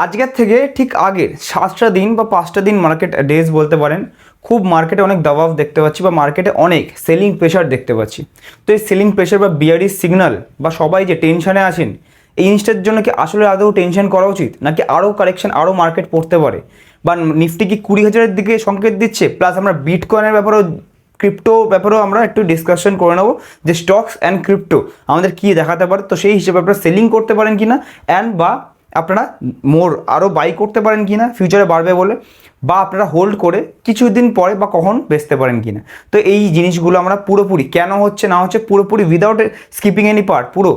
আজকের থেকে ঠিক আগের 7টা দিন বা 5টা দিন মার্কেট ডেজ বলতে পারেন, খুব মার্কেটে অনেক দাবাব দেখতে পাচ্ছি বা মার্কেটে অনেক সেলিং প্রেশার দেখতে পাচ্ছি। তো এই সেলিং প্রেশার বা বিয়ারিশ সিগন্যাল বা সবাই যে টেনশনে আছেন, এই জিনিসটার জন্য কি আসলে আদৌ টেনশন করা উচিত, নাকি আরও কারেকশন, আরও মার্কেট পড়তে পারে, বা নিফটি কি 20,000-এর দিকে সংকেত দিচ্ছে? প্লাস আমরা বিটকয়েনের ব্যাপারেও, ক্রিপ্টো ব্যাপারেও আমরা একটু ডিসকাশন করে নেবো যে স্টকস অ্যান্ড ক্রিপ্টো আমাদের কী দেখাতে পারে। তো সেই হিসেবে আপনারা সেলিং করতে পারেন কি না, অ্যান্ড বা আপনারা মোর আরও বাই করতে পারেন কি না ফিউচারে বাড়বে বলে, বা আপনারা হোল্ড করে কিছুদিন পরে বা কখন বেচতে পারেন কি না। তো এই জিনিসগুলো আমরা পুরোপুরি কেন হচ্ছে না হচ্ছে পুরোপুরি উইদাউট স্কিপিং এনি পার্ট, পুরো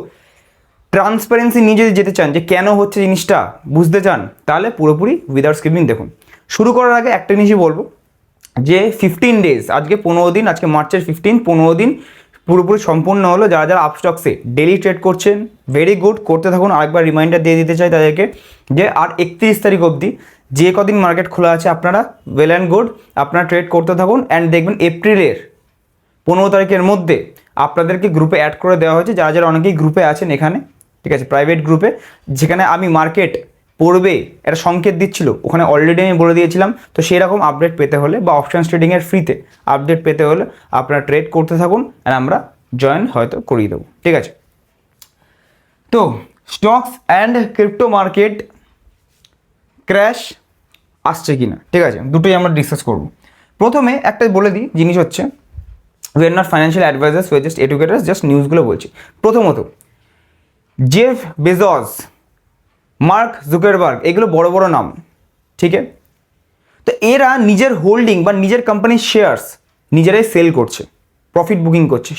ট্রান্সপারেন্সি নিয়ে যদি যেতে চান যে কেন হচ্ছে জিনিসটা বুঝতে চান, তাহলে পুরোপুরি উইদাউট স্কিপিং দেখুন। শুরু করার আগে একটা জিনিসই বলবো যে 15 ডেজ, আজকে 15 দিন, আজকে মার্চের 15 দিন পুরোপুরি সম্পূর্ণ হলো। যারা যারা আপস্টক্সে ডেলি ট্রেড করছেন, ভেরি গুড, করতে থাকুন। আরেকবার রিমাইন্ডার দিয়ে দিতে চাই তাদেরকে যে আর 31 তারিখ অবধি যে কদিন মার্কেট খোলা আছে আপনারা ওয়েল অ্যান্ড গুড, আপনারা ট্রেড করতে থাকুন। অ্যান্ড দেখবেন এপ্রিলের 15 তারিখের মধ্যে আপনাদেরকে গ্রুপে অ্যাড করে দেওয়া হয়েছে, যারা যারা অনেকেই গ্রুপে আছেন এখানে, ঠিক আছে, প্রাইভেট গ্রুপে, যেখানে আমি মার্কেট পড়বে একটা সংকেত দিচ্ছিল, ওখানে অলরেডি আমি বলে দিয়েছিলাম। তো সেই রকম আপডেট পেতে হলে বা অপশানস ট্রেডিংয়ের ফ্রিতে আপডেট পেতে হলে আপনারা ট্রেড করতে থাকুন, আর আমরা জয়েন হয়তো করিয়ে দেবো, ঠিক আছে। তো stocks and crypto market crash আসছে কি না, ঠিক আছে, দুটোই আমরা ডিসকাস করব। প্রথমে একটা বলে দিই জিনিস হচ্ছে, we are not financial advisers, we are just educators, just নিউজগুলো বলছি। প্রথমত জেফ বেজস, মার্ক জুকারবার্গ, এগুলো বড় বড় নাম, ঠিক আছে। তো এরা নিজের হোল্ডিং বা নিজের কোম্পানির শেয়ার্স নিজেরাই সেল করছে, প্রফিট বুকিং করছে,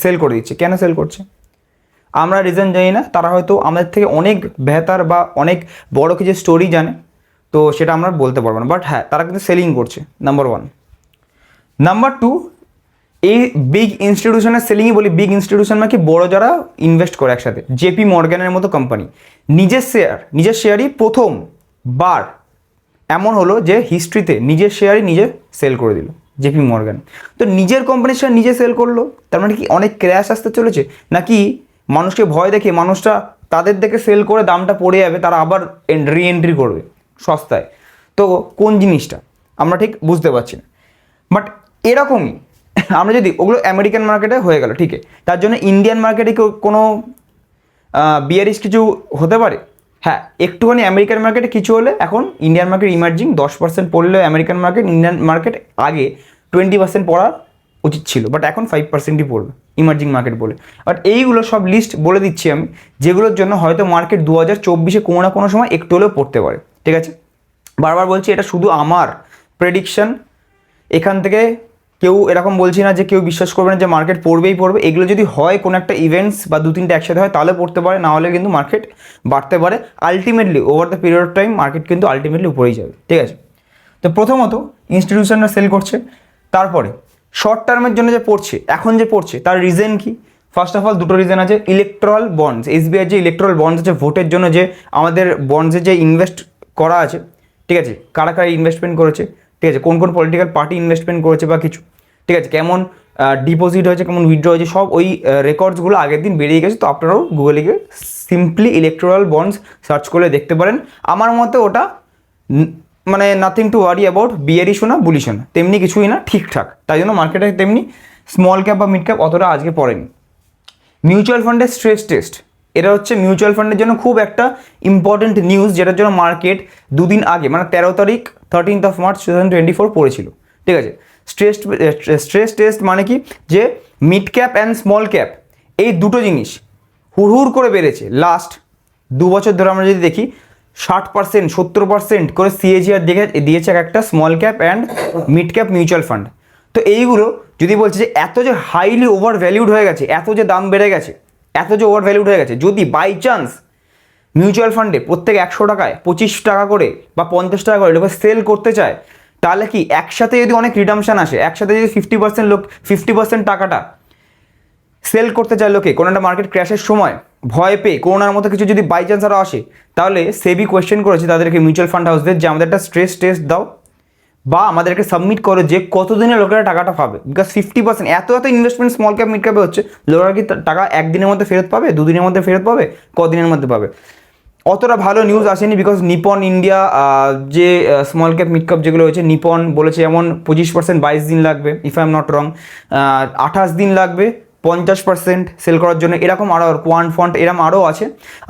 সেল করে দিচ্ছে। কেন সেল করছে আমরা রিজন জানি না, তারা হয়তো আমাদের থেকে অনেক বেহতার বা অনেক বড় কিছু স্টোরি জানে, তো সেটা আমরা বলতে পারবো না। বাট হ্যাঁ, তারা কিন্তু সেলিং করছে, নাম্বার 1। নাম্বার 2, এই বিগ ইনস্টিটিউশনের সেলিংই বলি। বিগ ইনস্টিটিউশন মানে কি, বড় যারা ইনভেস্ট করে একসাথে, জেপি মর্গ্যানের মতো কোম্পানি নিজের শেয়ারই প্রথমবার এমন হলো যে হিস্ট্রিতে নিজের শেয়ারই নিজে সেল করে দিল জেপি মর্গ্যান। তো নিজের কোম্পানির শেয়ার নিজে সেল করলো, তার মানে কি অনেক ক্র্যাশ আসতে চলেছে, নাকি মানুষকে ভয় দেখে মানুষটা তাদের দেখে সেল করে দামটা পড়ে যাবে, তারা আবার রিএন্ট্রি করবে সস্তায়? তো কোন জিনিসটা আমরা ঠিক বুঝতে পারছি না। বাট এরকমই আমরা যদি ওগুলো আমেরিকান মার্কেটে হয়ে গেল, ঠিক আছে, তার জন্য ইন্ডিয়ান মার্কেটে কোনো বিয়ারিশ কিছু হতে পারে? হ্যাঁ, একটুখানি আমেরিকান মার্কেটে কিছু হলে এখন ইন্ডিয়ান মার্কেট ইমার্জিং 10% পড়লেও আমেরিকান মার্কেট, ইন্ডিয়ান মার্কেট আগে 20% পড়া উচিত ছিল, বাট এখন 5%ই পড়বে ইমার্জিং মার্কেট বলে। বাট এইগুলো সব লিস্ট বলে দিচ্ছি আমি, যেগুলোর জন্য হয়তো মার্কেট 2024-এ কোনো না কোনো সময় একটু হলেও পড়তে পারে, ঠিক আছে। বারবার বলছি, এটা শুধু আমার প্রেডিকশন, এখান থেকে কেউ এরকম বলছি না যে কেউ বিশ্বাস করবে না যে মার্কেট পড়বেই পড়বে। এগুলো যদি হয় কোনো একটা ইভেন্টস বা 2-3টে একসাথে হয় তাহলে পড়তে পারে, না হলে কিন্তু মার্কেট বাড়তে পারে। Ultimately over the period of time market কিন্তু আলটিমেটলি উপরেই যাবে, ঠিক আছে। তো প্রথমত ইনস্টিটিউশনরা সেল করছে, তারপরে শর্ট টার্মের জন্য যে পড়ছে, এখন যে পড়ছে তার রিজন কি? ফার্স্ট অফ অল দুটো রিজন আছে। ইলেকট্রাল বন্ডস, এসবিআই যে ইলেকট্রাল বন্ডস আছে ভোটের জন্য, যে আমাদের বন্ডসে যে ইনভেস্ট করা আছে, ঠিক আছে, কারা কারা ইনভেস্টমেন্ট করেছে, ঠিক আছে, কোন কোন পলিটিক্যাল পার্টি ইনভেস্টমেন্ট করেছে বা কিছু, ঠিক আছে, কেমন ডিপোজিট হয়েছে, কেমন উইথড্র হয়েছে, সব ওই রেকর্ডসগুলো আগের দিন বেরিয়ে গেছে। তো আপনারাও গুগলে গিয়ে সিম্পলি ইলেকট্রাল বন্ডস সার্চ করলে দেখতে পারেন। আমার মতে ওটা মানে নাথিং টু ওয়ারি অ্যাবাউট, বিয়ারিশও না বুলিশও না, তেমনি কিছুই না, ঠিকঠাক। তাই জন্য মার্কেটে তেমনি স্মল ক্যাপ বা মিড ক্যাপ অতটা আজকে পড়েনি। মিউচুয়াল ফান্ডের স্ট্রেস টেস্ট, এটা হচ্ছে মিউচুয়াল ফান্ডের জন্য খুব একটা ইম্পর্টেন্ট নিউজ, যেটার জন্য মার্কেট 2 দিন আগে মানে 13 তারিখ 13th March 2024 পড়েছিল, ঠিক আছে। স্ট্রেস টেস্ট মানে কি, যে mid cap and small cap এই দুটো জিনিস হুড় করে বেড়েছে লাস্ট 2 বছর ধরে। আমরা যদি দেখি 60%, 70% করে সিএজিআর দিয়েছে একটা small cap and mid cap mutual fund. তো এইগুলো যদি বলছে যে এত যে হাইলি ওভার ভ্যালিউড হয়ে গেছে, এত যে দাম বেড়ে গেছে, এত যে ওভার ভ্যালিউড হয়ে গেছে, যদি বাই চান্স মিউচুয়াল ফান্ডে প্রত্যেক 100 টাকায় 25 টাকা করে বা 50 টাকা করে লোকে সেল করতে চায়, তাহলে কি একসাথে যদি অনেক রিডামশন আসে, একসাথে যদি 50% টাকাটা সেল করতে চায় লোকে কোনো একটা মার্কেট ক্র্যাশের সময়, ভয় পেয়ে করোনার মতো কিছু যদি বাই চান্স আরও আসে, তাহলে সেবি কোয়েশ্চেন করেছে তাদেরকে, মিউচুয়াল ফান্ড হাউসদের, যে আমাদের একটা স্ট্রেস টেস্ট দাও বা আমাদেরকে সাবমিট করো যে কতদিনে লোকেরা টাকাটা পাবে। বিকজ 50% এত ইনভেস্টমেন্ট স্মল ক্যাপ মিড ক্যাপে হচ্ছে, লোকেরা কি টাকা একদিনের মধ্যে ফেরত পাবে, 2 দিনের মধ্যে ফেরত পাবে, কদিনের মধ্যে পাবে? অতটা ভালো নিউজ আসেনি, বিকজ নিপন ইন্ডিয়া যে স্মল ক্যাপ মিড ক্যাপ যেগুলো হয়েছে, নিপন বলেছে যেমন 25% 22 দিন লাগবে, if I am not wrong, 28 দিন লাগবে 50% সেল করার জন্য। এরকম আরও কোয়ান্ট ফন্ট এরকম আরও আছে,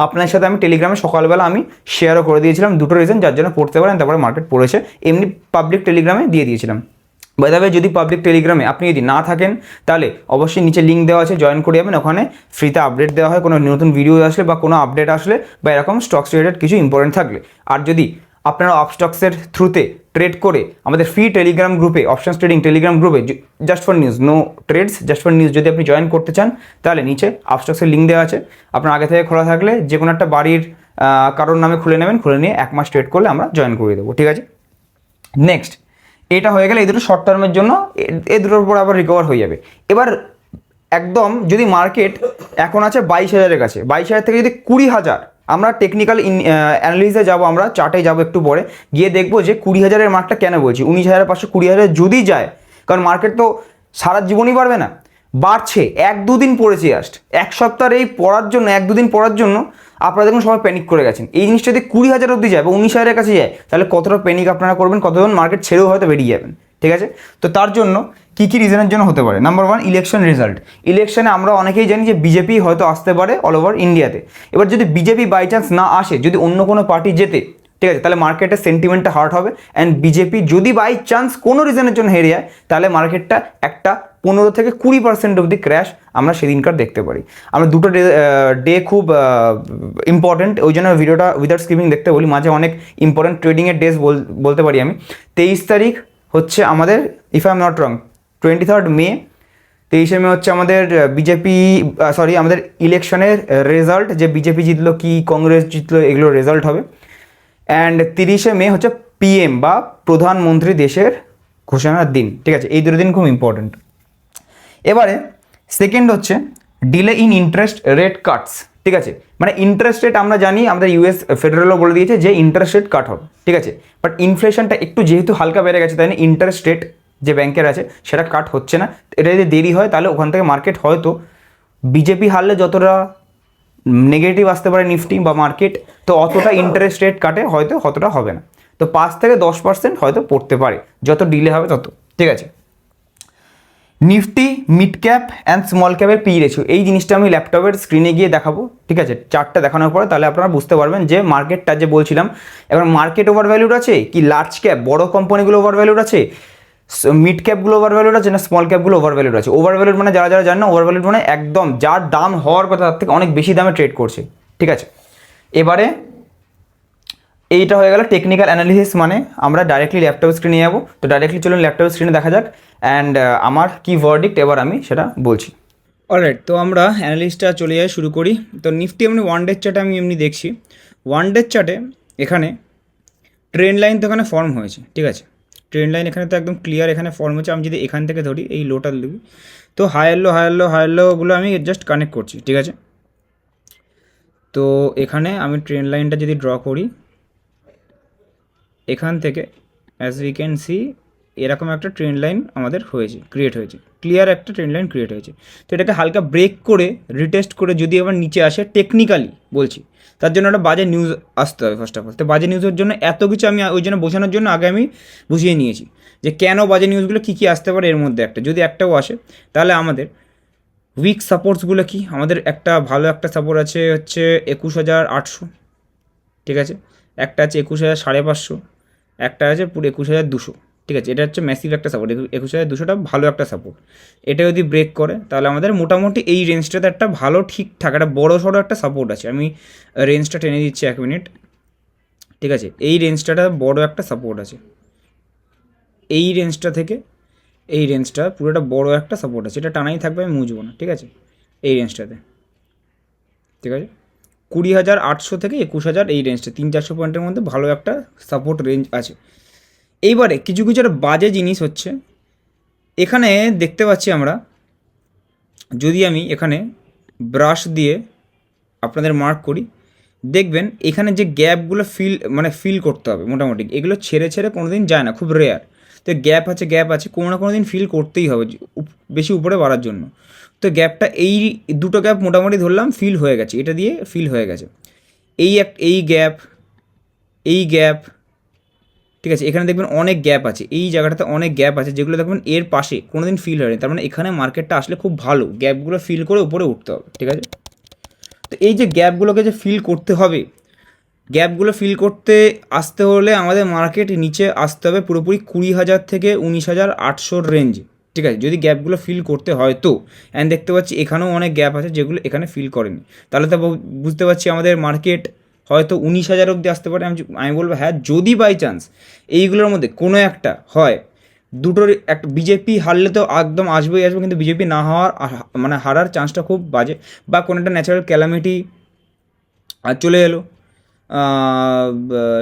আপনার সাথে আমি টেলিগ্রামে সকালবেলা আমি শেয়ারও করে দিয়েছিলাম, দুটো রিজন যার জন্য পড়তে পারেন, তারপরে মার্কেট পড়েছে, এমনি পাবলিক টেলিগ্রামে দিয়ে দিয়েছিলাম। বাই দ্য ওয়ে, যদি পাবলিক টেলিগ্রামে আপনি যদি না থাকেন তাহলে অবশ্যই নিচে লিঙ্ক দেওয়া আছে, জয়েন করে যাবেন, ওখানে ফ্রিতে আপডেট দেওয়া হয় কোনো নতুন ভিডিও আসলে বা কোনো আপডেট আসলে বা এরকম স্টকস রিলেটেড কিছু ইম্পর্টেন্ট থাকলে। আর যদি আপনারা আপস্টক্সের থ্রুতে ট্রেড করে আমাদের ফ্রি টেলিগ্রাম গ্রুপে, অপশনস ট্রেডিং টেলিগ্রাম গ্রুপে, just for news, no trades, just for news, যদি আপনি জয়েন করতে চান তাহলে নিচে আপস্টক্সের লিঙ্ক দেওয়া আছে, আপনার আগে থেকে খোলা থাকলে যে কোনো একটা বাড়ির কারোর নামে খুলে নেবেন, খুলে নিয়ে 1 মাস ট্রেড করলে আমরা জয়েন করে দেবো, ঠিক আছে। নেক্সট, এটা হয়ে গেলে এই দুটো শর্ট টার্মের জন্য, এই দুটোর উপর আবার রিকভার হয়ে যাবে। এবার একদম যদি মার্কেট এখন আছে 22,000-এর কাছে, 22,000 থেকে যদি 20,000, আমরা টেকনিক্যাল অ্যানালিসিসে যাবো, আমরা চার্টে যাবো একটু পরে, গিয়ে দেখবো যে 20,000-এর মার্কটা কেন বলছি, 19,500 20,000 যদি যায়, কারণ মার্কেট তো সারা জীবনই বাড়বে না, বাড়ছে, 1-2 দিন পড়েছে জাস্ট, এক সপ্তাহের এই পড়ার জন্য, 1-2 দিন পড়ার জন্য আপনারা দেখুন সবাই প্যানিক করে গেছেন। এই জিনিসটা যদি 20,000 অবধি যায় বা 19,000-এর কাছে যায়, তাহলে কতটা প্যানিক আপনারা করবেন, কতজন মার্কেট ছেড়েও হয়তো বেরিয়ে যাবেন, ঠিক আছে। তো তার জন্য কী কী রিজনের জন্য হতে পারে, নাম্বার 1, ইলেকশন রেজাল্ট। ইলেকশনে আমরা অনেকেই জানি যে বিজেপি হয়তো আসতে পারে অল ওভার ইন্ডিয়াতে। এবার যদি বিজেপি বাই চান্স না আসে, যদি অন্য কোনো পার্টি জেতে, ঠিক আছে, তাহলে মার্কেটের সেন্টিমেন্টটা হার্ট হবে। অ্যান্ড বিজেপি যদি বাই চান্স কোনো রিজনের জন্য হেরে যায়, তাহলে মার্কেটটা একটা 15 থেকে 20% অবধি ক্র্যাশ আমরা সেদিনকার দেখতে পারি। আমরা দুটো ডে খুব ইম্পর্টেন্ট, ওই জন্য ভিডিওটা উইদাউট স্কিপিং দেখতে বলি, মাঝে অনেক ইম্পর্টেন্ট ট্রেডিংয়ের ডেজ বলতে পারি আমি। 23 তারিখ হচ্ছে আমাদের, if I am not wrong, 23 মে, 23 মে হচ্ছে আমাদের বিজেপি, সরি আমাদের ইলেকশনের রেজাল্ট, যে বিজেপি জিতলো কি কংগ্রেস জিতলো, এগুলো রেজাল্ট হবে। অ্যান্ড 30 মে হচ্ছে পিএম বা প্রধানমন্ত্রী দেশের ঘোষণার দিন, ঠিক আছে। এই দুটো দিন খুব ইম্পর্টেন্ট। এবারে সেকেন্ড হচ্ছে delay in interest rate Katz, ঠিক আছে। মানে ইন্টারেস্ট রেট আমরা জানি, আমাদের ইউএস ফেডারেলও বলে দিয়েছে যে ইন্টারেস্ট রেট কাট হবে, ঠিক আছে। বাট ইনফ্লেশনটা একটু যেহেতু হালকা বেড়ে গেছে, তাই না ইন্টারেস্ট রেট যে ব্যাংকের আছে সেটা কাট হচ্ছে না। এটা যদি দেরি হয় তাহলে ওখান থেকে মার্কেট হয়তো বিজেপি হারলে যতটা নেগেটিভ আসতে পারে নিফটি বা মার্কেট, তো অতটা ইন্টারেস্ট রেট কাটে হয়তো অতটা হবে না, তো 5 থেকে 10% হয়তো পড়তে পারে, যত ডিলে হবে তত, ঠিক আছে। Nifty, mid cap and small ক্যাপের পি রেশিও, এই জিনিসটা আমি ল্যাপটপের স্ক্রিনে গিয়ে দেখাবো, ঠিক আছে। চার্টটা দেখানোর পরে তাহলে আপনারা বুঝতে পারবেন যে মার্কেটটা যে বলছিলাম, এবার মার্কেট ওভার ভ্যালুড আছে কি লার্জ ক্যাপ বড় কোম্পানিগুলো ওভার ভ্যালুড আছে, মিড ক্যাপগুলো ওভার ভ্যালুড আছে না স্মল ক্যাপগুলো ওভার ভ্যালুড আছে। ওভার ভ্যালুড মানে যারা যারা জানেন না, ওভার ভ্যালুড মানে একদম যার দাম হওয়ার কথা তার থেকে অনেক বেশি দামে ট্রেড করছে, ঠিক আছে। এবারে এইটা হয়ে গেল টেকনিক্যাল অ্যানালিসিস, মানে আমরা ডাইরেক্টলি ল্যাপটপ স্ক্রিনে যাবো। তো ডাইরেক্টলি চলুন ল্যাপটপ স্ক্রিনে দেখা যাক, অ্যান্ড আমার কি ভার্ডিক্ট এবার আমি সেটা বলছি। অলরাইট, তো আমরা অ্যানালিসিসটা চলে যাই, শুরু করি। তো নিফটি এমনি ওয়ান ডে চার্টে আমি এমনি দেখছি, ওয়ান ডে চার্টে এখানে ট্রেন্ড লাইন তো এখানে ফর্ম হয়েছে, ঠিক আছে। ট্রেন্ড লাইন এখানে তো একদম ক্লিয়ার এখানে ফর্ম হয়েছে। আমি যদি এখান থেকে ধরি এই লোটা লিখি, তো higher low higher low higher লোগুলো আমি জাস্ট কানেক্ট করছি, ঠিক আছে। তো এখানে আমি ট্রেন্ড লাইনটা যদি ড্র করি, এখান থেকে অ্যাজ উই ক্যান সি এরকম একটা ট্রেন্ড লাইন আমাদের হয়েছে, ক্রিয়েট হয়েছে, ক্লিয়ার একটা ট্রেন্ড লাইন ক্রিয়েট হয়েছে। তো এটাকে হালকা ব্রেক করে রিটেস্ট করে যদি আবার নিচে আসে, টেকনিক্যালি বলছি, তার জন্য একটা বাজে নিউজ আসতে হবে ফার্স্ট অফ অল। তো বাজে নিউজের জন্য এত কিছু আমি ওই জন্য বোঝানোর জন্য আগে আমি বুঝিয়ে নিয়েছি যে কেন বাজে নিউজগুলো কী কী আসতে পারে। এর মধ্যে একটা যদি একটাও আসে, তাহলে আমাদের উইক সাপোর্টসগুলো কি, আমাদের একটা ভালো একটা সাপোর্ট আছে হচ্ছে 21,800, ঠিক আছে। একটা আছে 21,550, একটা আছে পুরো 21,200, ঠিক আছে। এটা হচ্ছে ম্যাসিভ একটা সাপোর্ট, 21,200টা ভালো একটা সাপোর্ট। এটা যদি ব্রেক করে তাহলে আমাদের মোটামুটি এই রেঞ্জটাতে একটা ভালো ঠিকঠাক একটা বড়ো সড়ো একটা সাপোর্ট আছে। আমি রেঞ্জটা টেনে দিচ্ছি 1 মিনিট, ঠিক আছে। এই রেঞ্জটা বড় একটা সাপোর্ট আছে, এই রেঞ্জটা থেকে এই রেঞ্জটা পুরোটা বড় একটা সাপোর্ট আছে, এটা টানাই থাকবে, আমি মুছবো না, ঠিক আছে। এই রেঞ্জটাতে, ঠিক আছে, 20,800 থেকে 21,000 এই রেঞ্জটা 300-400 পয়েন্টের মধ্যে ভালো একটা সাপোর্ট রেঞ্জ আছে। এইবারে কিছু কিছু একটা বাজে জিনিস হচ্ছে এখানে দেখতে পাচ্ছি আমরা, যদি আমি এখানে ব্রাশ দিয়ে আপনাদের মার্ক করি, দেখবেন এখানে যে গ্যাপগুলো ফিল করতে হবে মোটামুটি, এগুলো ছেড়ে ছেড়ে কোনো দিন যায় না, খুব রেয়ার। তো গ্যাপ আছে কোনো না কোনো দিন ফিল করতেই হবে বেশি উপরে বাড়ার জন্য। তো গ্যাপটা এই দুটো গ্যাপ মোটামুটি ধরলাম ফিল হয়ে গেছে, এটা দিয়ে ফিল হয়ে গেছে। এই গ্যাপ, এই গ্যাপ, ঠিক আছে, এখানে দেখবেন অনেক গ্যাপ আছে, এই জায়গাটাতে অনেক গ্যাপ আছে যেগুলো দেখবেন এর পাশে কোনো দিন ফিল হয়নি, তার মানে এখানে মার্কেটটা আসলে খুব ভালো, গ্যাপগুলো ফিল করে উপরে উঠতে হবে, ঠিক আছে। তো এই যে গ্যাপগুলোকে যে ফিল করতে হবে, গ্যাপগুলো ফিল করতে আসতে হলে আমাদের মার্কেট নিচে আসতে হবে পুরোপুরি 20,000 থেকে 19,800 রেঞ্জ, ঠিক আছে, যদি গ্যাপগুলো ফিল করতে হয় তো। অ্যান্ড দেখতে পাচ্ছি এখানেও অনেক গ্যাপ আছে যেগুলো এখানে ফিল করেনি, তাহলে তো বুঝতে পারছি আমাদের মার্কেট হয়তো 19,000 অবধি আসতে পারে। আমি বলবো হ্যাঁ, যদি বাই চান্স এইগুলোর মধ্যে কোনো একটা হয়, দুটোর একটা, বিজেপি হারলে তো একদম আসবেই আসবে, কিন্তু বিজেপি না হওয়ার মানে হারার চান্সটা খুব বাজে, বা কোনো একটা ন্যাচারাল ক্যালামিটি চলে এলো,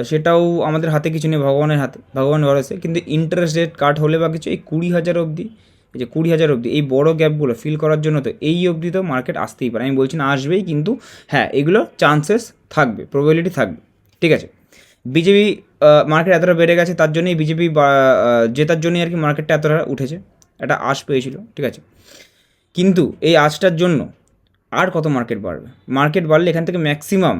সেটাও আমাদের হাতে কিছু নেই, ভগবানের হাতে, ভগবান ভরসে। কিন্তু ইন্টারেস্ট রেট কাট হলে বা কিছু, এই 20,000 অবধি, এই যে 20,000 অবধি এই বড় গ্যাপগুলো ফিল করার জন্য তো এই অবধি তো মার্কেট আসতেই পারে, আমি বলছি না আসবেই, কিন্তু হ্যাঁ এগুলো চান্সেস থাকবে, প্রবাবিলিটি থাকবে, ঠিক আছে। বিজেপি মার্কেট এতটা বেড়ে গেছে, তার জন্যই বিজেপি জেতার জন্যই আর কি মার্কেটটা এতটা উঠেছে, একটা আশ পেয়েছিল, ঠিক আছে। কিন্তু এই আশটার জন্য আর কত মার্কেট বাড়বে? মার্কেট বাড়লে এখান থেকে ম্যাক্সিমাম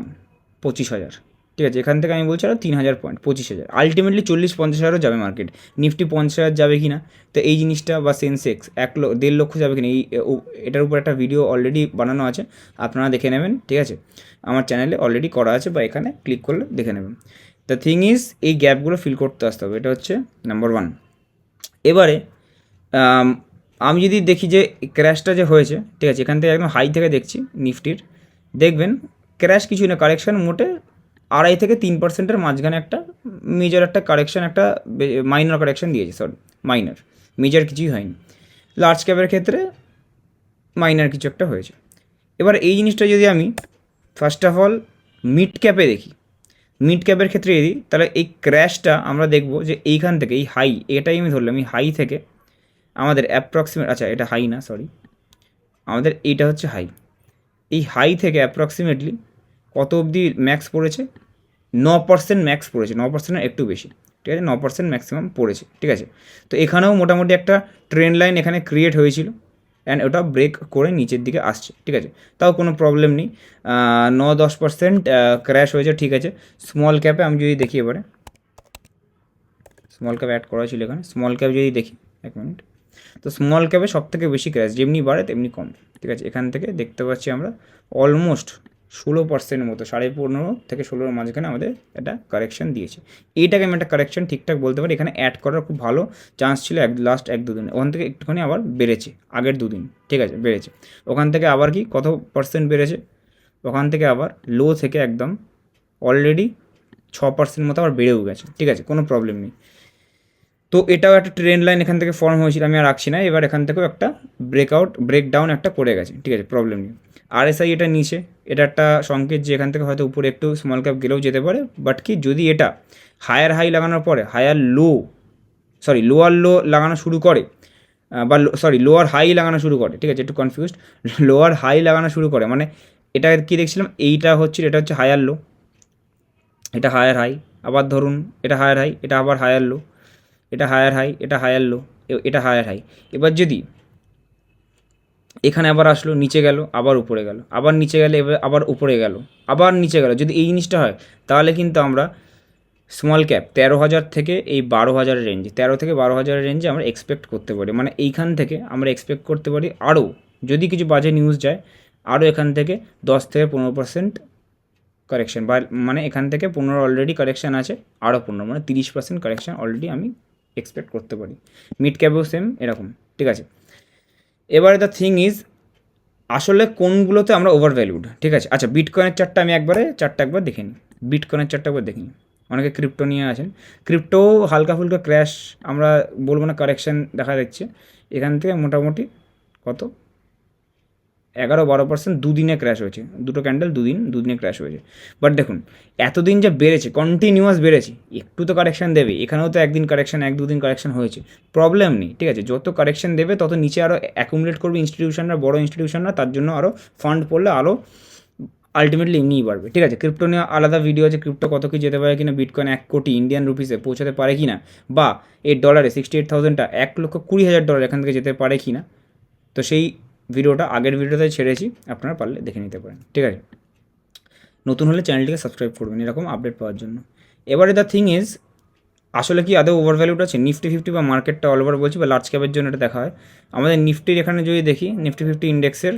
25,000, ঠিক আছে, এখান থেকে আমি বলছি আরও 3,000 পয়েন্ট, 25,000, আলটিমেটলি 40-50,000ও যাবে মার্কেট। নিফটি 50,000 যাবে কি না, তো এই জিনিসটা, বা সেন্সেক্স 1.5 লক্ষ যাবে কি না, এটার উপর একটা ভিডিও অলরেডি বানানো আছে, আপনারা দেখে নেবেন, ঠিক আছে, আমার চ্যানেলে অলরেডি করা আছে, বা এখানে ক্লিক করলে দেখে নেবেন। দ্য থিং ইজ, এই গ্যাপগুলো ফিল করতে আসতে হবে, এটা হচ্ছে নাম্বার 1। এবারে আমি যদি দেখি যে ক্র্যাশটা যে হয়েছে, ঠিক আছে, এখান থেকে একদম হাই থেকে দেখছি নিফটির, দেখবেন ক্র্যাশ কিছুই না, কারেকশান মোটে 2.5-3%-এর মাঝখানে একটা মেজর একটা কারেকশান, একটা মাইনর কারেকশান দিয়েছে, সরি মাইনর, মেজর কিছুই হয়নি। লার্জ ক্যাপের ক্ষেত্রে মাইনর কিছু একটা হয়েছে। এবার এই জিনিসটা যদি আমি ফার্স্ট অফ অল মিড ক্যাপে দেখি, মিড ক্যাপের ক্ষেত্রে যদি, তাহলে এই ক্র্যাশটা আমরা দেখব যে এইখান থেকে, এই হাই, এটাই আমি ধরলাম, এই হাই থেকে আমাদের অ্যাপ্রক্সিমেট, আচ্ছা এটা হাই না, সরি, আমাদের এইটা হচ্ছে হাই, এই হাই থেকে অ্যাপ্রক্সিমেটলি কত অবধি ম্যাক্স পড়েছে? 9% ম্যাক্স পড়েছে, 9%-এর একটু বেশি, ঠিক আছে, 9% ম্যাক্সিমাম পড়েছে, ঠিক আছে। তো এখানেও মোটামুটি একটা ট্রেন্ড লাইন এখানে ক্রিয়েট হয়েছিল, অ্যান্ড ওটা ব্রেক করে নিচের দিকে আসছে, ঠিক আছে, তাও কোনো প্রবলেম নেই। 9-10% ক্র্যাশ হয়েছে, ঠিক আছে। স্মল ক্যাপে আমি যদি দেখি, এবারে স্মল ক্যাপ অ্যাড করা ছিল এখানে, স্মল ক্যাপ যদি দেখি, এক মিনিট, তো স্মল ক্যাপে সব থেকে বেশি ক্র্যাশ, যেমনি বাড়ে তেমনি কম, ঠিক আছে। এখান থেকে দেখতে পাচ্ছি আমরা অলমোস্ট 16% মতো, 15.5 থেকে 16-এর মাঝখানে আমাদের একটা কারেকশন দিয়েছে। এইটাকে আমি একটা কারেকশন ঠিকঠাক বলতে পারি, এখানে অ্যাড করার খুব ভালো চান্স ছিল লাস্ট 1-2 দিন, ওখান থেকে একটুখানি আবার বেড়েছে, আগের 2 দিন, ঠিক আছে, বেড়েছে, ওখান থেকে আবার কি কত পার্সেন্ট বেড়েছে, ওখান থেকে আবার লো থেকে একদম অলরেডি 6% মতো আবার বেড়েও গেছে, ঠিক আছে, কোনো প্রবলেম নেই। তো এটাও একটা ট্রেন্ড লাইন এখান থেকে ফর্ম হয়েছিল, আমি আর রাখছি না, এবার এখান থেকেও একটা ব্রেকডাউন একটা করে গেছে, ঠিক আছে, প্রবলেম নেই। আরএসআই এটা নিচে, এটা একটা সংকেত যে এখান থেকে হয়তো উপরে একটু স্মল ক্যাপ গেলেও যেতে পারে, বাট কি যদি এটা হায়ার হাই লাগানোর পরে লোয়ার লো লাগানো শুরু করে, বা লোয়ার হাই লাগানো শুরু করে, ঠিক আছে, একটু কনফিউজড, লোয়ার হাই লাগানো শুরু করে মানে এটা কি দেখছিলাম, এইটা হচ্ছে, এটা হচ্ছে হায়ার লো, এটা হায়ার হাই, আবার ধরুন এটা হায়ার হাই, এটা আবার হায়ার লো, এটা হায়ার হাই, এটা হায়ার লো, এটা হায়ার হাই। এবার যদি এখানে আবার আসলো, নিচে গেল, আবার উপরে গেল, আবার নিচে গেলে, এবার আবার উপরে গেল, আবার নিচে গেল, যদি এই জিনিসটা হয়, তাহলে কিন্তু আমরা স্মল ক্যাপ 13,000 থেকে এই 12,000 রেঞ্জে, 13 থেকে 12,000 রেঞ্জে আমরা এক্সপেক্ট করতে পারি, মানে এইখান থেকে আমরা এক্সপেক্ট করতে পারি আরও, যদি কিছু বাজে নিউজ যায়, আরও এখান থেকে 10-15% কারেকশান, বা মানে এখান থেকে 15 অলরেডি কারেকশান আছে, আরও 15 মানে 30% কারেকশান অলরেডি আমি এক্সপেক্ট করতে পারি। মিড ক্যাপেও সেম এরকম, ঠিক আছে। এবারে দ্য থিং ইজ, আসলে কোনগুলোতে আমরা ওভার ভ্যালুড, ঠিক আছে। আচ্ছা, বিটকয়েনের চারটা আমি একবার দেখে নিই, বিটকয়েনের চারটা একবার দেখে নিই। অনেকে ক্রিপ্টো নিয়ে আছেন, ক্রিপ্টো হালকা ফুলকা ক্র্যাশ, আমরা বলবো না, কারেকশান দেখা যাচ্ছে এখান থেকে মোটামুটি কত 11-12% দুদিনে ক্র্যাশ হয়েছে, দুটো ক্যান্ডেল দুদিনে ক্র্যাশ হয়েছে। বাট দেখুন এতদিন যে বেড়েছে, কন্টিনিউয়াস বেড়েছে, একটু তো কারেকশান দেবে, এখানেও তো একদিন কারেকশান, 1-2 দিন কারেকশান হয়েছে, প্রবলেম নেই, ঠিক আছে, যত কারেকশান দেবে তত নিচে আরও অ্যাকুমুলেট করবে ইনস্টিটিউশনরা, বড় ইনস্টিটিউশনরা, তার জন্য আরও ফান্ড পড়লে আরও আলটিমেটলি এমনিই বাড়বে, ঠিক আছে। ক্রিপ্টো নিয়ে আলাদা ভিডিও আছে, ক্রিপ্টো কত কি যেতে পারে কিনা, বিটকয়েন 1 কোটি ইন্ডিয়ান রুপিসে পৌঁছাতে পারে কিনা, বা $8 $68,000 $1,20,000 এখান থেকে যেতে পারে কিনা, তো সেই ভিডিওটা আগের ভিডিওতে ছেড়েছি, আপনারা পারলে দেখে নিতে পারেন, ঠিক আছে। নতুন হলে চ্যানেলটিকে সাবস্ক্রাইব করবেন এরকম আপডেট পাওয়ার জন্য। এবারে দ্য থিং ইজ, আসলে কি আদৌ ওভারভ্যালুড আছে নিফটি ফিফটি বা মার্কেটটা অল ওভার বলছি বা লার্জ ক্যাপের জন্য এটা দেখা হয়। আমাদের নিফটির এখানে যদি দেখি, নিফটি ফিফটি ইন্ডেক্সের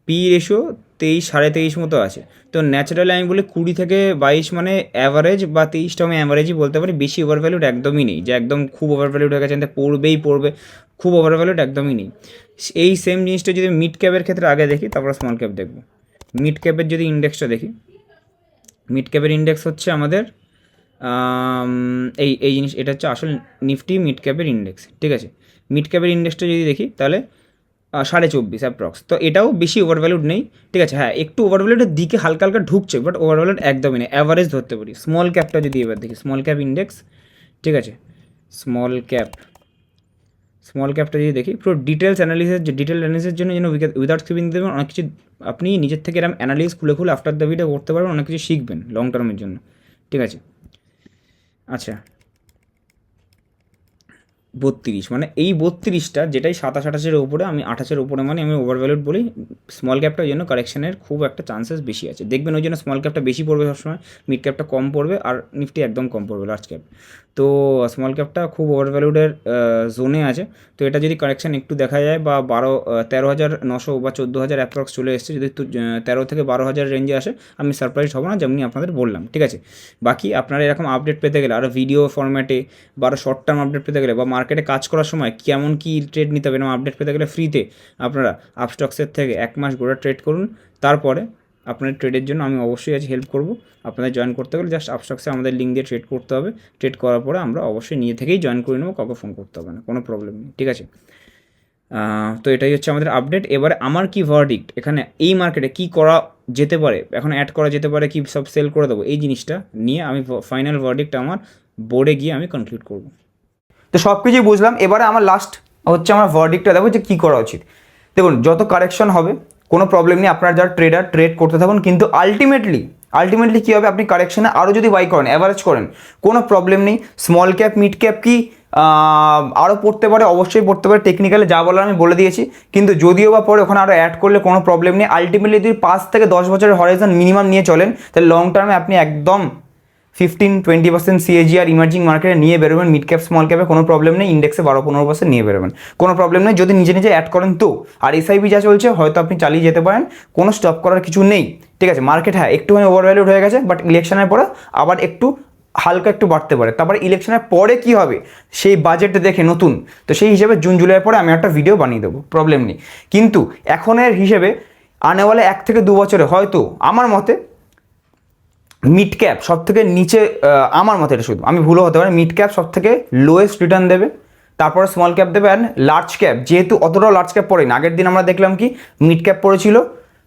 পি রেশিও 23 সাড়ে 23 মতো আছে। তো ন্যাচারালি আমি বলি 20 থেকে 22 মানে অ্যাভারেজ, বা 23টা আমি অ্যাভারেজই বলতে পারি। বেশি ওভারভ্যালুড একদমই নেই যে একদম খুব ওভারভ্যালুড হয়ে গেছে পড়বে, খুব ওভারভ্যালুড একদমই নেই। এই সেম জিনিসটা যদি মিড ক্যাপের ক্ষেত্রে আগে দেখি, তারপর স্মল ক্যাপ দেখব। মিড ক্যাপের যদি ইন্ডেক্সটা দেখি, মিড ক্যাপের ইন্ডেক্স হচ্ছে আমাদের এই জিনিস, এটা হচ্ছে আসল নিফটি মিড ক্যাপের ইন্ডেক্স, ঠিক আছে। মিড ক্যাপের ইন্ডেক্সটা যদি দেখি তাহলে 24.5 অ্যাপ্রক্স। তো এটাও বেশি ওভারভ্যালুড নেই, ঠিক আছে। হ্যাঁ, একটু ওভারভ্যালুডের দিকে হালকা হালকা ঢুকছে, বাট ওভারভ্যালুড একদমই নেই, অ্যাভারেজ ধরতে পারি। স্মল ক্যাপটা যদি এবার দেখি, স্মল ক্যাপ ইন্ডেক্স, ঠিক আছে। স্মল ক্যাপটা যদি দেখি, পুরো ডিটেল অ্যানালিসিসের জন্য যেন উইদাউট স্কিপিং দেবেন, অনেক কিছু আপনি নিজের থেকে এরকম অ্যানালিস খুলে আফটার দ্য ভিডিও করতে পারবেন, অনেক কিছু শিখবেন লং টার্মের জন্য, ঠিক আছে। আচ্ছা, 32 মানে এই 32টা যেটাই 27-28-এর উপরে, আমি 28-এর উপরে মানে আমি ওভারভ্যালুড বলি। স্মল ক্যাপটার জন্য কারেকশনের খুব একটা চান্সেস বেশি আছে, দেখবেন ওই জন্য স্মল ক্যাপটা বেশি পড়বে সবসময়, মিড ক্যাপটা কম পড়বে, আর নিফটি একদম কম পড়বে লার্জ ক্যাপ। তো স্মল ক্যাপটা খুব ওভারভ্যালুডের জোনে আছে। তো এটা যদি কারেকশন একটু দেখা যায় বা 13,900 বা 14,000 অ্যাপ্রক্স চলে এসছে, যদি 13 থেকে 12,000 রেঞ্জে আসে, আমি সারপ্রাইজ হব না, যেমনি আপনাদের বললাম, ঠিক আছে। বাকি আপনারা এরকম আপডেট পেতে গেলে, আরও ভিডিও ফরম্যাটে বা আরও শর্ট টার্ম আপডেট পেতে গেলে, বা মার্কেটে কাজ করার সময় কেমন কী ট্রেড নিতে হবে এরকম আপডেট পেতে গেলে, ফ্রিতে আপনারা আপস্টক্সের থেকে 1 মাস গোড়া ট্রেড করুন। তারপরে আপনার ট্রেডের জন্য আমি অবশ্যই আজ হেল্প করব। আপনাদের জয়েন করতে গেলে জাস্ট আপস্টক্সে আমাদের লিঙ্ক দিয়ে ট্রেড করতে হবে। ট্রেড করার পরে আমরা অবশ্যই নিজে থেকেই জয়েন করে নেবো, কাউকে ফোন করতে হবে না, কোনো প্রবলেম নেই, ঠিক আছে। তো এটাই হচ্ছে আমাদের আপডেট। এবারে আমার কি ভার্ডিক্ট, এখানে এই মার্কেটে কি করা যেতে পারে, এখন অ্যাড করা যেতে পারে, কি সব সেল করে দেবো, এই জিনিসটা নিয়ে আমি ফাইনাল ভার্ডিক্ট আমার বোর্ডে গিয়ে আমি কনক্লুড করব। তো সব কিছুই বুঝলাম, এবারে আমার লাস্ট হচ্ছে আমার ভার্ডিক্টটা দেবো যে কী করা উচিত। দেখুন, যত কারেকশন হবে কোনো প্রবলেম নেই, আপনারা যারা ট্রেড করতে থাকুন, কিন্তু আলটিমেটলি কী হবে, আপনি কারেকশনে আরও যদি বাই করেন, অ্যাভারেজ করেন, কোনো প্রবলেম নেই। স্মল ক্যাপ মিড ক্যাপ কি আরও পড়তে পারে, অবশ্যই পড়তে পারে, টেকনিক্যালি যা বলার আমি বলে দিয়েছি। কিন্তু যদিও বা পরে ওখানে আরও অ্যাড করলে কোনো প্রবলেম নেই। আলটিমেটলি যদি 5 থেকে 10 বছরের হরাইজন মিনিমাম নিয়ে চলেন, তাহলে লং টার্মে আপনি একদম 15-20% CAGR ইমার্জিং মার্কেটে নিয়ে বেরোবেন। মিড ক্যাপ স্মল ক্যাপে কোনো প্রবলেম নেই, ইন্ডেক্সে 12-15% নিয়ে বেরোবেন, কোনো প্রবলেম নেই যদি নিজে অ্যাড করেন তো। আর SIP যা চলছে হয়তো আপনি চালিয়ে যেতে পারেন, কোনো স্টপ করার কিছু নেই, ঠিক আছে। মার্কেট হ্যাঁ একটুখানি ওভারভ্যালুড হয়ে গেছে, বাট ইলেকশনের পরে আবার একটু হালকা একটু বাড়তে পারে। তারপরে ইলেকশনের পরে কি হবে সেই বাজেট দেখে নতুন, তো সেই হিসেবে জুন জুলাইয়ের পরে আমি একটা ভিডিও বানিয়ে দেবো, প্রবলেম নেই। কিন্তু এখনের হিসেবে আনেওয়ালা 1 থেকে 2 বছরে হয়তো আমার মতে মিড ক্যাপ সব থেকে নিচে, আমার মতে এটা শুধু আমি ভুলও হতে পারে, মিড ক্যাপ সব থেকে লোয়েস্ট রিটার্ন দেবে, তারপরে স্মল ক্যাপ দেবে, অ্যান্ড লার্জ ক্যাপ যেহেতু অতটাও লার্জ ক্যাপ পড়েনি। আগের দিন আমরা দেখলাম কি মিড ক্যাপ পড়েছিল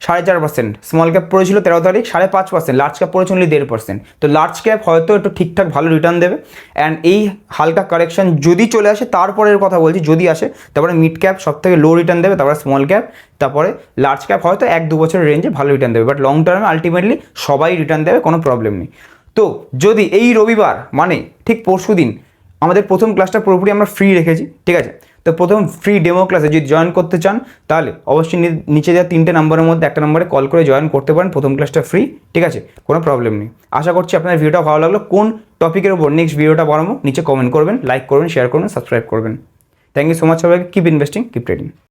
4.5%, স্মল ক্যাপ পড়েছিল 13 তারিখ 5.5%, লার্জ ক্যাপ পড়েছিল 1.5%। তো লার্জ ক্যাপ হয়তো একটু ঠিকঠাক ভালো রিটার্ন দেবে। অ্যান্ড এই হালকা কারেকশন যদি চলে আসে, তারপরের কথা বলছি, যদি আসে, তারপরে মিড ক্যাপ সব থেকে লো রিটার্ন দেবে, তারপরে স্মল ক্যাপ, তারপরে লার্জ ক্যাপ হয়তো 1-2 বছরের রেঞ্জে ভালো রিটার্ন দেবে। বাট লং টার্মে আলটিমেটলি সবাই রিটার্ন দেবে, কোনো প্রবলেম নেই। তো যদি এই রবিবার মানে ঠিক পরশু দিন আমাদের প্রথম ক্লাসটা পুরোপুরি আমরা ফ্রি রেখেছি, ঠিক আছে। তো প্রথম ফ্রি ডেমো ক্লাসে যদি জয়েন করতে চান, তাহলে অবশ্যই নিচে দেওয়া 3টে নাম্বারের মধ্যে একটা নাম্বারে কল করে জয়েন করতে পারেন। প্রথম ক্লাসটা ফ্রি, ঠিক আছে, কোনো প্রবলেম নেই। আশা করছি আপনার ভিডিওটা ভালো লাগলো। কোন টপিকের উপর নেক্সট ভিডিওটা বানাবো নিচে কমেন্ট করবেন, লাইক করবেন, শেয়ার করবেন, সাবস্ক্রাইব করবেন। থ্যাংক ইউ সো মাচ সবাইকে। Keep investing, keep trading.